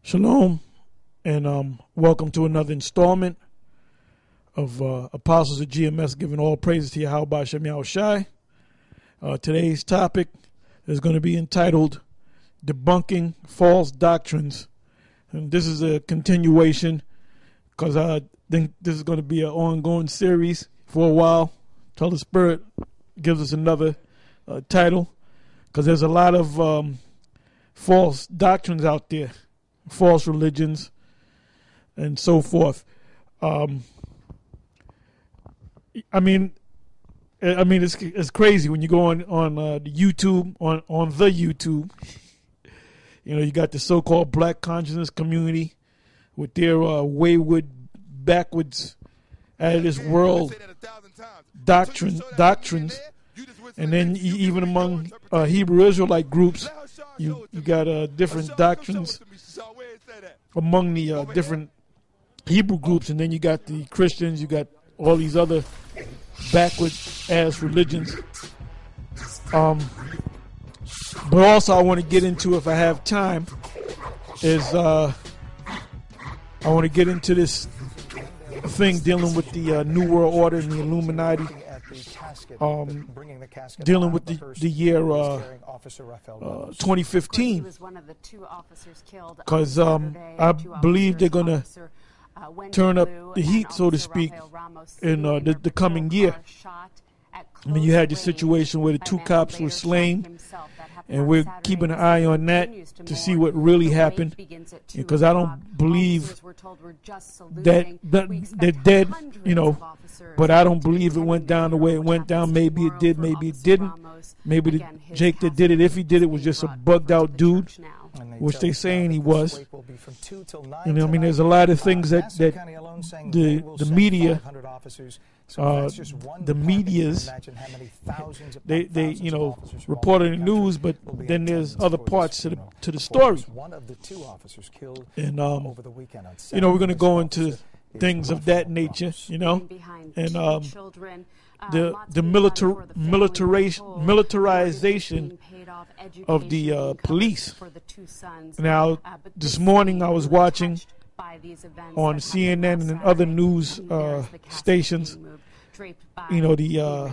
Shalom, and welcome to another installment of Apostles of GMS, giving all praises to Yahweh Shem Yahushai. Today's topic is going to be entitled Debunking False Doctrines. And this is a continuation because I think this is going to be an ongoing series for a while till the Spirit gives us another title, because there's a lot of false doctrines out there, false religions, and so forth. I mean, it's crazy when you go on the YouTube, on the YouTube. You know, you got the so-called Black consciousness community with their wayward, backwards, out of this world doctrines, and then even among Hebrew Israelite groups, you got different doctrines among the different Hebrew groups, and then you got the Christians, you got all these other backward ass religions. But also I want to get into, if I have time, is I want to get into this thing dealing with the New World Order and the Illuminati, dealing with the year 2015, because I believe they're going to turn up the heat, so to speak, in the coming year. I mean, you had the situation where the two cops were slain, and we're keeping an eye on that to see what really happened, because I don't believe that they're dead, you know, but I don't believe it went down the way it went down. Maybe it did, maybe it didn't. Maybe the Jake that did it, if he did it, was just a bugged out dude, which they saying he was. You know, I mean, there's a lot of things that the media, the medias, they you know, report on the news, but then there's other parts to the story. And you know, we're going to go into things of that nature, you know, and the militarization of the police. Now, this morning I was watching on CNN and other news stations, you know, the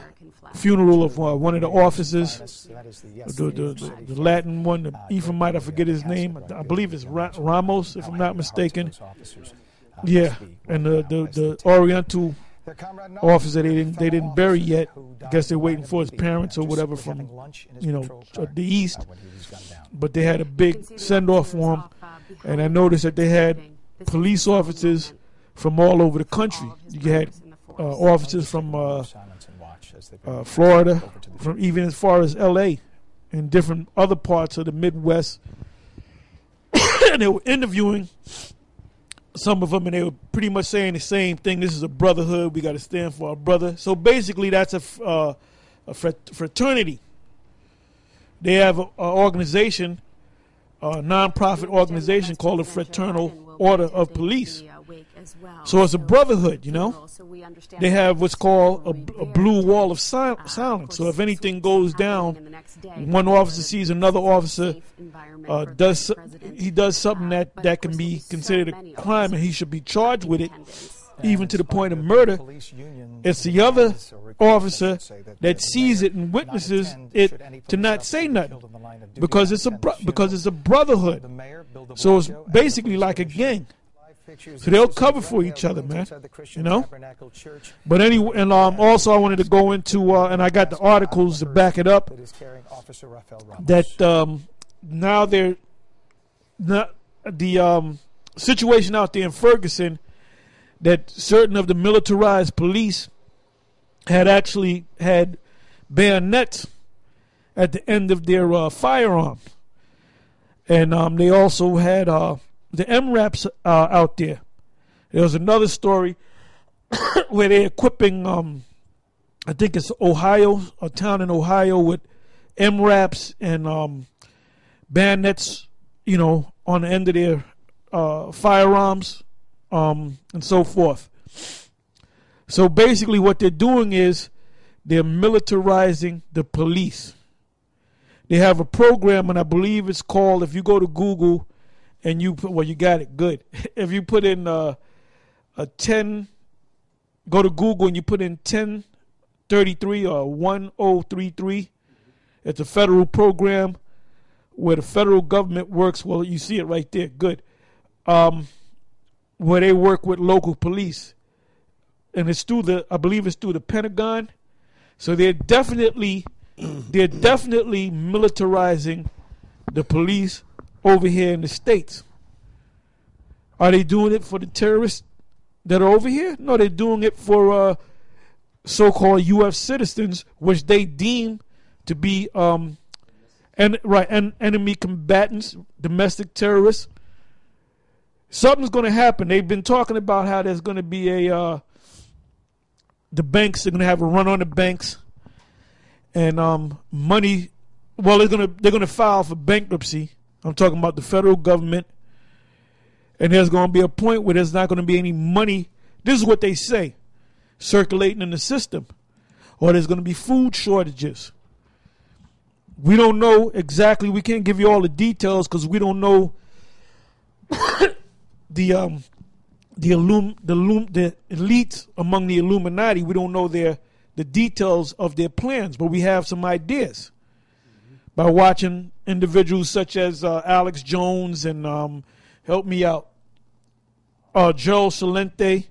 funeral of one of the officers, the Latin one, the Ephraimite, I forget his name. I believe it's Ramos, if I'm not mistaken. Yeah, and the Oriental officer they didn't bury yet. I guess they're waiting for his parents or whatever from, you know, the east. But they had a big send off for him, and I noticed that they had police officers from all over the country. You had officers from Florida, from even as far as L.A. and different other parts of the Midwest. And they were interviewing some of them, and they were pretty much saying the same thing. This is a brotherhood. We got to stand for our brother. So basically, that's a fraternity. They have an organization, a non-profit organization called the Fraternal Order of Police. So it's a brotherhood, you know. They have what's called a blue wall of silence. So if anything goes down, one officer sees another officer does something that can be considered a crime, and he should be charged with it, even to the point of murder. It's the other officer that sees it and witnesses it to not say nothing, because it's a brotherhood. So it's basically like a gang. So they'll cover for each other, man. You know. But anyway, and also I wanted to go into, and I got the articles to back it up, that now they're not the situation out there in Ferguson, that certain of the militarized police had actually had bayonets at the end of their firearms, and they also had the MRAPs out there. There was another story where they're equipping, I think it's Ohio, a town in Ohio, with MRAPs and bayonets, you know, on the end of their firearms, and so forth. So basically what they're doing is they're militarizing the police. They have a program, and I believe it's called, if you go to Google and you put, well, you got it, good. If you put in a 10, go to Google and you put in 1033 or 1033, it's a federal program where the federal government works. Well, you see it right there, good. Where they work with local police, and it's through I believe it's through the Pentagon. So they're definitely militarizing the police over here in the States. Are they doing it for the terrorists that are over here? No, they're doing it for so-called U.S. citizens, which they deem to be enemy combatants, domestic terrorists. Something's going to happen. They've been talking about how there's going to be the banks, they're going to have a run on the banks, and money. Well, they're going to file for bankruptcy. I'm talking about the federal government, and there's going to be a point where there's not going to be any money. This is what they say, circulating in the system, or there's going to be food shortages. We don't know exactly. We can't give you all the details because we don't know the elites among the Illuminati. We don't know the details of their plans, but we have some ideas by watching individuals such as Alex Jones and help me out, Joel Salente,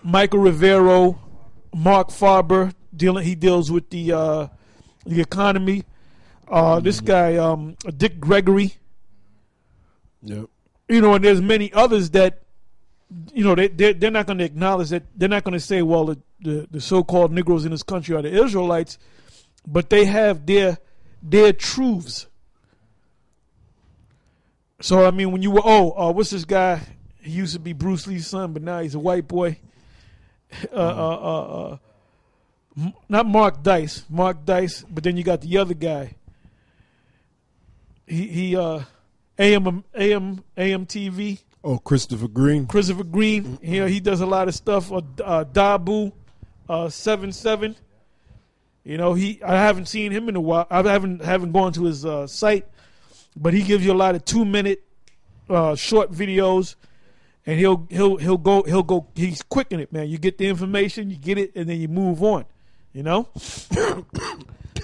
Michael Rivero, Mark Farber. He deals with the economy. This guy, Dick Gregory. Yep. And there's many others that, they're not going to acknowledge that. They're not going to say, well, the so-called Negroes in this country are the Israelites, but they have their truths. So, I mean, when you were, what's this guy? He used to be Bruce Lee's son, but now he's a white boy. Not Mark Dice, but then you got the other guy. He AM TV. Oh, Christopher Green. He does a lot of stuff. Dabu 77. I haven't seen him in a while. I haven't gone to his site, but he gives you a lot of 2-minute short videos, and he'll go. He's quick in it, man. You get the information, you get it, and then you move on.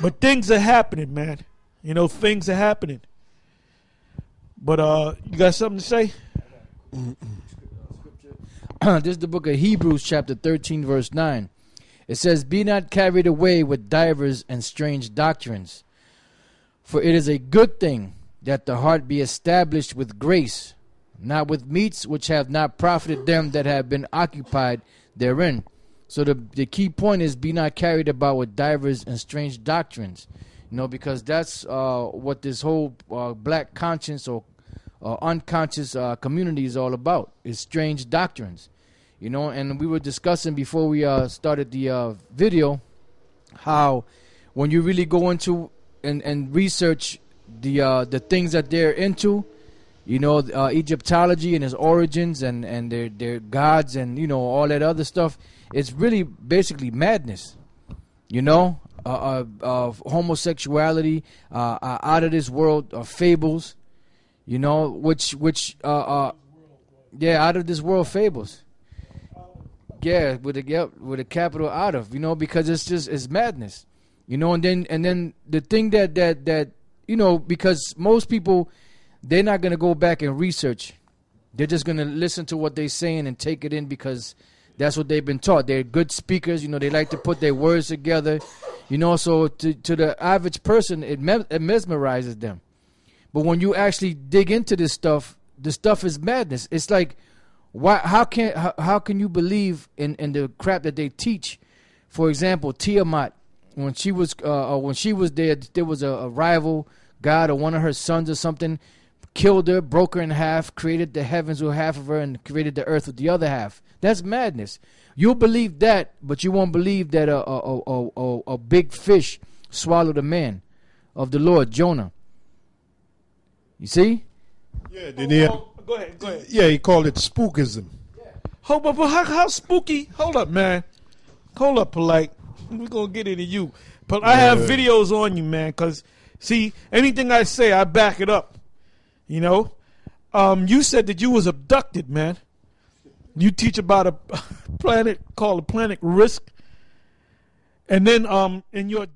But things are happening, man. Things are happening. But you got something to say? This is the book of Hebrews, chapter 13, verse 9. It says, "Be not carried away with divers and strange doctrines, for it is a good thing that the heart be established with grace, not with meats which have not profited them that have been occupied therein." So the key point is, be not carried about with divers and strange doctrines, because that's what this whole black conscience or unconscious community is all about, is strange doctrines. And we were discussing before we started the video how when you really go into and research the things that they're into, Egyptology and its origins and their gods and all that other stuff, it's really basically madness. Homosexuality, out of this world fables, out of this world fables. Yeah, with a capital out of, because it's madness, and then the thing that because most people, they're not gonna go back and research. They're just gonna listen to what they're saying and take it in because that's what they've been taught. They're good speakers, they like to put their words together, so to the average person, it mesmerizes them. But when you actually dig into this stuff, the stuff is madness. It's like, how can you believe in the crap that they teach? For example, Tiamat, when she was there was a rival god or one of her sons or something, killed her, broke her in half, created the heavens with half of her, and created the earth with the other half. That's madness. You'll believe that, but you won't believe that a big fish swallowed a man of the Lord, Jonah. You see? Yeah, Go ahead. Yeah, he called it spookism. Hold up, how spooky? Hold up, man. Hold up, Polite. We're going to get into you. But I have videos on you, man, because, see, anything I say, I back it up. You said that you was abducted, man. You teach about a planet called the planet Risk, and then in your